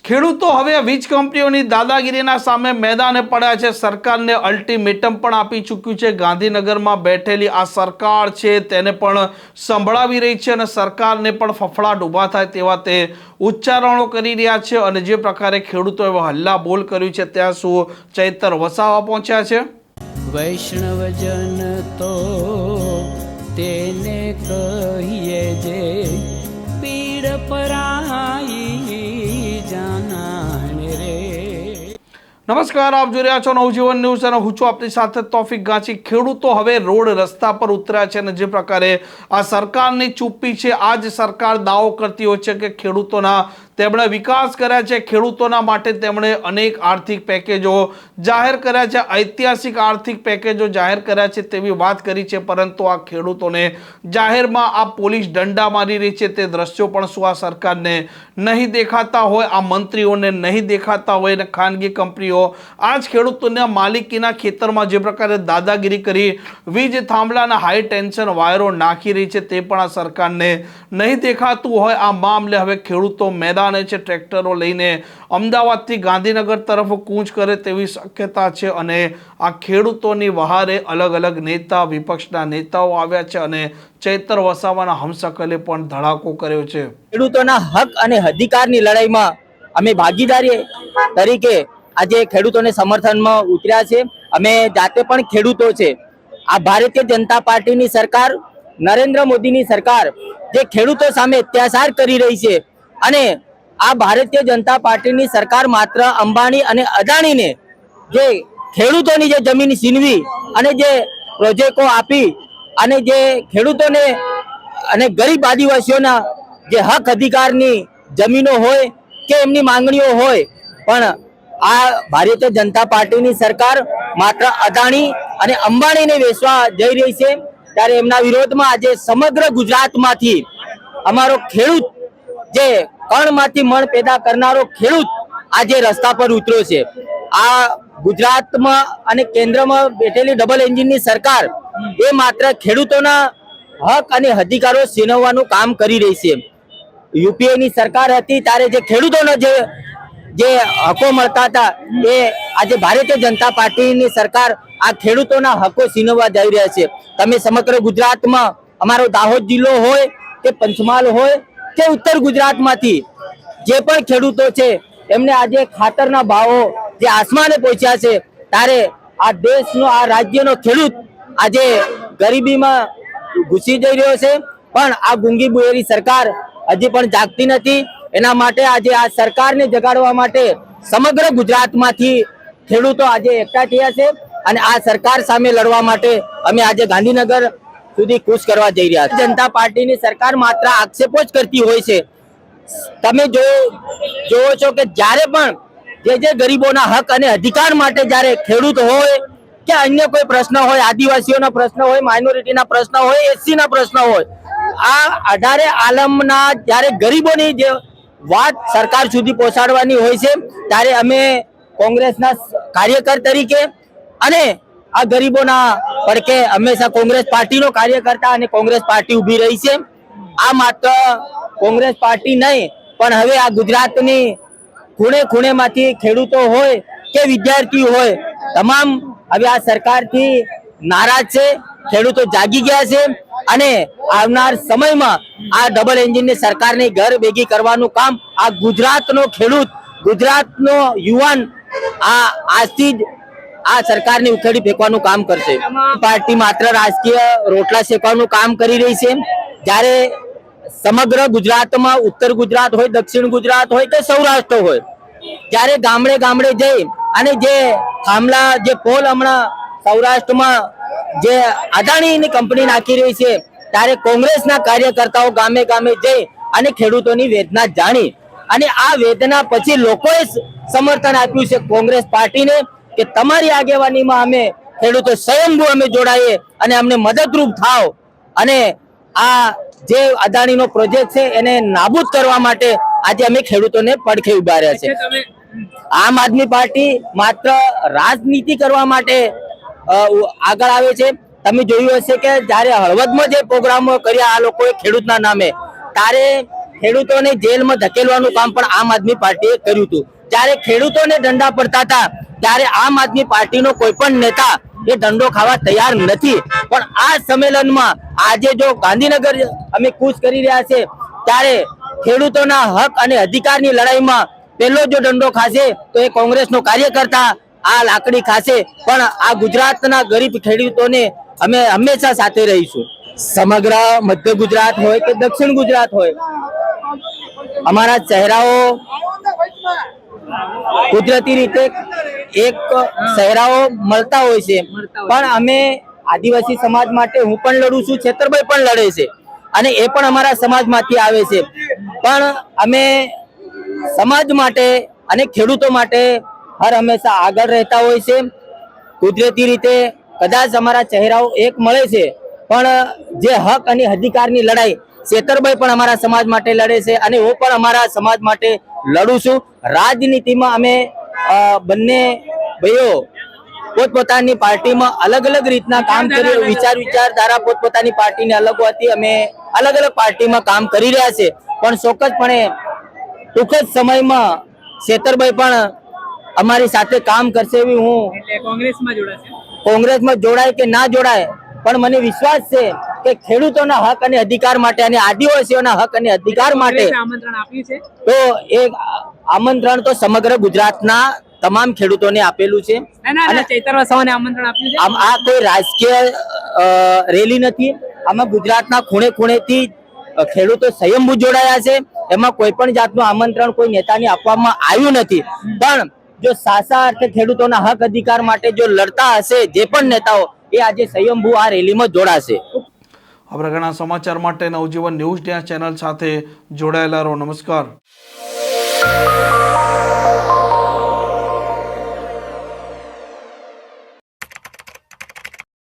ખેડૂતો હવે વીજ કંપનીઓની દાદાગીરીના સામે મેદાને પડ્યા છે। સરકારને અલ્ટિમેટમ પણ આપી ચૂક્યું છે। ગાંધીનગરમાં બેઠેલી આ સરકાર છે તેને પણ સંભળાવી રહી છે અને સરકારને પણ ફફડાટ ઊભા થાય તેવા તે ઉચ્ચારણો કરી રહ્યા છે। અને જે પ્રકારે ખેડૂતોએ હલ્લા બોલ કર્યું છે ત્યાં શું ચૈતર વસાવા પહોંચ્યા છે। વૈષ્ણવજન તો તેને કહીએ જે પીડ પરાઈ જાનાને રે। નમસ્કાર, આપ જોઈ રહ્યા છો નવજીવન ન્યૂઝ અને હું છું આપની સાથે તોફિક ગાંચી। ખેડૂતો હવે રોડ રસ્તા પર ઉતર્યા છે અને જે પ્રકારે આ સરકારની ચૂપ્પી છે, આ જ સરકાર દાવો કરતી હોય છે કે ખેડૂતોના તેમણે વિકાસ કર્યા છે, ખેડૂતોના માટે તેમણે અનેક આર્થિક પેકેજો જાહેર કર્યા છે, ઐતિહાસિક આર્થિક પેકેજો જાહેર કર્યા છે તેવી વાત કરી છે। પરંતુ આ ખેડૂતોને જાહેરમાં આ પોલીસ દંડા મારી રહી છે તે દ્રશ્યો પણ શું આ સરકારને નહીં દેખાતા હોય, આ મંત્રીઓને નહીં દેખાતા હોય અને ખાનગી કંપનીઓ આ જ ખેડૂતોના માલિકીના ખેતરમાં જે પ્રકારે દાદાગીરી કરી વીજ થાંભલાના હાઈ ટેન્શન વાયરો નાખી રહી છે તે પણ આ સરકારને નહીં દેખાતું હોય। આ મામલે હવે ખેડૂતો મેદાન છે, ટ્રેક્ટરો લઈને અમદાવાદથી ગાંધીનગર તરફ કૂચ કરે તેવી શક્યતા છે અને આ ખેડૂતોની વહારે અલગ અલગ નેતા, વિપક્ષના નેતાઓ આવ્યા છે અને ચૈતર વસાવાના હમસકલે પણ ધડાકો કર્યો છે। ખેડૂતોના હક અને અધિકારની લડાઈમાં અમે ભાગીદારી તરીકે આજે ખેડૂતોને સમર્થનમાં ઉતર્યા છે। અમે જાતે પણ ખેડૂતો છે। આ ભારતીય જનતા પાર્ટીની સરકાર, નરેન્દ્ર મોદીની સરકાર જે ખેડૂતો સામે અત્યાચાર કરી રહી છે અને આ ભારતીય જનતા પાર્ટીની સરકાર માત્ર અંબાણી અને અદાણીને જે ખેડૂતોની જે જમીન છીનવી અને જે પ્રોજેક્ટો આપી અને જે ખેડૂતોને અને ગરીબ આદિવાસીઓના જે હક અધિકારની જમીનો હોય કે એમની માંગણીઓ હોય, પણ આ ભારતીય જનતા પાર્ટીની સરકાર માત્ર અદાણી અને અંબાણીને વેચવા જઈ રહી છે। ત્યારે એમના વિરોધમાં આજે સમગ્ર ગુજરાતમાંથી અમારો ખેડૂત જે કણમાંથી મણ પેદા કરનારો ખેડૂત આજે રસ્તા પર ઉતર્યો છે। આ ગુજરાતમાં અને કેન્દ્રમાં બેઠેલી ડબલ એન્જિનની સરકાર એ માત્ર ખેડૂતોના હક અને અધિકારો છીનવવાનું કામ કરી રહી છે। યુપીએની સરકાર હતી ત્યારે જે ખેડૂતોના જે હકો મળતા હતા એ આજે ભારતીય જનતા પાર્ટીની સરકાર આ ખેડૂતોના હકો છીનવવા જઈ રહ્યા છે। તમે સમગ્ર ગુજરાતમાં અમારો દાહોદ જિલ્લો હોય કે પંચમહાલ હોય કે ઉત્તર ગુજરાતમાંથી જે પણ ખેડૂતો છે એમને આજે ખાતરના ભાવો જે આસમાને પહોંચ્યા છે, ત્યારે આ દેશનો, આ રાજ્યનો ખેડૂત આજે ગરીબીમાં ઘૂસી જઈ રહ્યો છે। પણ આ ગુંગી બુએરી સરકાર હજી પણ જાગતી નથી। એના માટે આજે આ સરકારને જગાડવા માટે સમગ્ર ગુજરાતમાંથી ખેડૂતો આજે એકઠા થયા છે અને આ સરકાર સામે લડવા માટે અમે આજે ગાંધીનગર સુધી કૂચ કરવા જઈ રહ્યા છીએ। જનતા પાર્ટીની સરકાર માત્ર આક્ષેપો જ કરતી હોય છે। તમે જોવો છો કે જ્યારે પણ જે ગરીબોના હક અને અધિકાર માટે જ્યારે ખેડૂત હોય કે અન્ય કોઈ પ્રશ્ન હોય, આદિવાસીઓના પ્રશ્ન હોય, માઇનોરિટીના પ્રશ્ન હોય, એસસીના પ્રશ્ન હોય, આ 18 આલમના જ્યારે ગરીબોની જે વાત સરકાર સુધી પહોંચાડવાની હોય છે ત્યારે અમે કોંગ્રેસના કાર્યકર તરીકે અને આ ગરીબોના પડકે હંમેશા કોંગ્રેસ પાર્ટીનો કાર્યકર્તા અને કોંગ્રેસ પાર્ટી ઉભી રહી છે। આ માત્ર કોંગ્રેસ પાર્ટી નહીં પણ હવે આ ગુજરાતની ખૂણે ખૂણેમાંથી ખેડૂતો હોય કે વિદ્યાર્થીઓ હોય, તમામ હવે આ સરકારથી નારાજ છે। ખેડૂતો જાગી ગયા છે અને આવનાર સમયમાં આ ડબલ એન્જિનની સરકારની ઘર ભેગી કરવાનું કામ આ ગુજરાતનો ખેડૂત, ગુજરાતનો યુવાન આજથી જ આ સરકારને ઉખેડી ફેંકવાનું કામ કરશે। પાર્ટી માત્ર રાજકીય રોટલા શેકવાનું કામ કરી રહી છે, જ્યારે સમગ્ર ગુજરાતમાં ઉત્તર ગુજરાત હોય, દક્ષિણ ગુજરાત હોય કે સૌરાષ્ટ્ર હોય, જ્યારે ગામડે ગામડે જઈ અને જે થાંભલા, જે પોલ હમણાં સૌરાષ્ટ્રમાં જે અદાણીની કંપની નાખી રહી છે, ત્યારે કોંગ્રેસના કાર્યકર્તાઓ ગામે ગામે જઈ અને ખેડૂતોની વેદના જાણી અને આ વેદના પછી લોકોએ સમર્થન આપ્યું છે કોંગ્રેસ પાર્ટીને કે તમારી આગેવાનીમાં અમે ખેડૂતો સ્વયંભૂ અમે જોડાઈએ અને અમને મદદરૂપ થાવ અને આ જે અદાણીનો પ્રોજેક્ટ છે એને નાબૂદ કરવા માટે આજે અમે ખેડૂતોને પડખે ઉભા રહ્યા છે। આમ આદમી પાર્ટી માત્ર રાજનીતિ કરવા માટે આગળ આવે છે। તમે જોયું હશે કે જ્યારે હળવદમાં જે પ્રોગ્રામો કર્યા આ લોકોએ ખેડૂતના નામે, ત્યારે ખેડૂતોને જેલમાં ધકેલવાનું કામ પણ આમ આદમી પાર્ટીએ કર્યું હતું. જ્યારે ખેડૂતોને દંડા પડતા હતા ત્યારે આમ આદમી પાર્ટીનો કોઈ પણ નેતા એ દંડો ખાવા તૈયાર નથી. પણ આ સંમેલનમાં આજે જો ગાંધીનગર અમે કૂચ કરી રહ્યા છે ત્યારે ખેડૂતોના હક અને અધિકારની લડાઈમાં પહેલો જો દંડો ખાશે તો એ કોંગ્રેસનો કાર્યકર્તા આ લાકડી ખાશે. પણ આ ગુજરાતના ગરીબ ખેડૂતોને અમે હંમેશા સાથે રહીશું. સમગ્ર મધ્ય ગુજરાત હોય કે દક્ષિણ ગુજરાત હોય, અમારા ચહેરાઓ કુદરતી રીતે એક ચહેરાઓ મળતા હોય છે. પણ અમે આદિવાસી સમાજ માટે હું પણ લડું છું, છેતરભાઈ પણ લડે છે અને એ પણ અમારા સમાજમાંથી આવે છે. પણ અમે સમાજ માટે અને ખેડૂતો માટે હર હંમેશા આગળ રહેતા હોય છે. કુદરતી રીતે કદાચ અમારા ચહેરાઓ એક મળે છે, પણ જે હક અને અધિકારની લડાઈ છેતરભાઈ પણ અમારા સમાજ માટે લડે છે અને હું પણ અમારા સમાજ માટે લડું છું. રાજનીતિમાં અમે બંને ભાઈઓ પોતપોતાની પાર્ટીમાં અલગ અલગ રીતના કામ કરી, વિચારધારા પોતપોતાની પાર્ટીની અલગ હોતી, અમે અલગ અલગ પાર્ટીમાં કામ કરી રહ્યા છે. પણ ચોક્કસપણે ટૂંક જ સમયમાં છેતરભાઈ પણ અમારી સાથે કામ કરશે એવી હું કોંગ્રેસમાં જોડાય કે ના જોડાય, પણ મને વિશ્વાસ છે કે ખેડૂતોના હક અને અધિકાર માટે અને આદિવાસીઓના હક અને અધિકાર માટે આમંત્રણ આપ્યું છે. તો એ આમંત્રણ તો સમગ્ર ગુજરાતના તમામ ખેડૂતોને આપેલું છે. અને ચૈતર વસાવાને આમંત્રણ આપ્યું છે. આમ આ કોઈ રાજકીય રેલી નથી. આમાં ગુજરાતના ખૂણે ખૂણેથી ખેડૂતો સ્વયંભૂ જોડાયા છે. એમાં કોઈ પણ જાતનું આમંત્રણ કોઈ નેતાને આપવામાં આવ્યું નથી. પણ જો સાચા અર્થે ખેડૂતોના હક અધિકાર માટે જો લડતા હશે જે પણ નેતાઓ, એ આજે સ્વયંભૂ આ રેલીમાં જોડાશે. આ પ્રકારના સમાચાર માટે નવજીવન ન્યૂઝ ચેનલ સાથે જોડાયેલા રહો. નમસ્કાર.